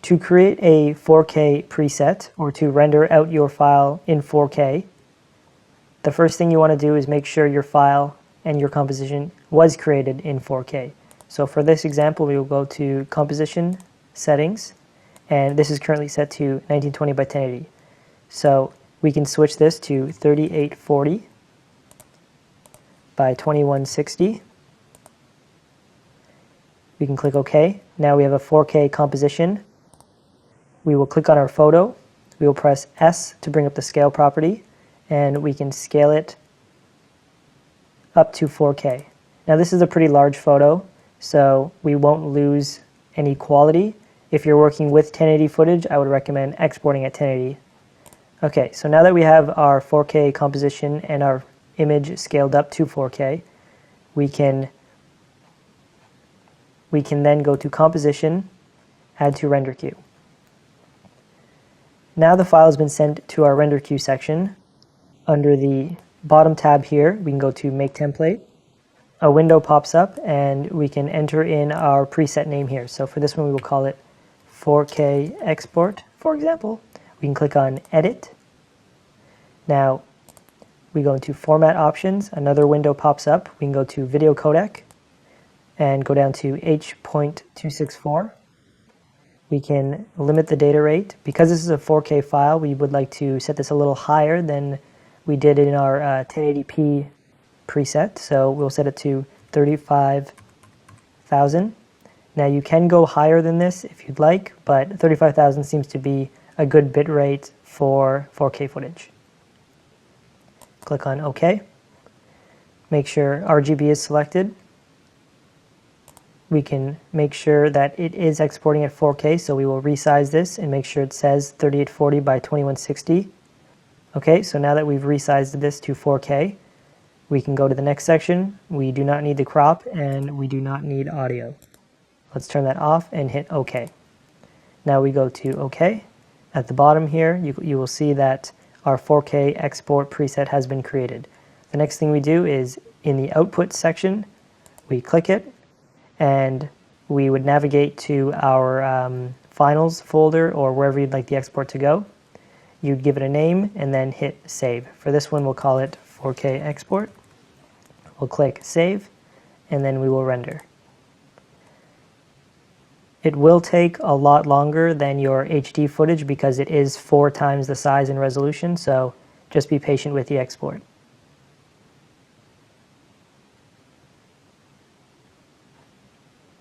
To create a 4K preset or to render out your file in 4K, the first thing you want to do is make sure your file and your composition was created in 4K. So for this example, we will go to Composition, Settings, and this is currently set to 1920 by 1080. So we can switch this to 3840 by 2160. We can click OK. Now we have a 4K composition. We will click on our photo. We will press S to bring up the scale property, and we can scale it up to 4K. Now this is a pretty large photo, so we won't lose any quality. If you're working with 1080 footage, I would recommend exporting at 1080. Okay, so now that we have our 4K composition and our image scaled up to 4K, we can then go to Composition, Add to Render Queue. Now the file has been sent to our Render Queue section. Under the bottom tab here, we can go to Make Template. A window pops up and we can enter in our preset name here. So for this one, we will call it 4K Export, for example. We can click on Edit. Now we go into Format Options. Another window pops up. We can go to Video Codec and go down to H.264. We can limit the data rate. Because this is a 4K file, we would like to set this a little higher than we did in our 1080p preset. So we'll set it to 35,000. Now you can go higher than this if you'd like, but 35,000 seems to be a good bit rate for 4K footage. Click on OK. Make sure RGB is selected. We can make sure that it is exporting at 4K, so we will resize this and make sure it says 3840 by 2160. Okay, so now that we've resized this to 4K, we can go to the next section. We do not need the crop and we do not need audio. Let's turn that off and hit OK. Now we go to OK. At the bottom here, you will see that our 4K export preset has been created. The next thing we do is in the output section, we click it, and we would navigate to our finals folder or wherever you'd like the export to go. You'd give it a name and then hit save. For this one, we'll call it 4K export. We'll click save, and then we will render. It will take a lot longer than your HD footage because it is 4 times the size and resolution, so just be patient with the export.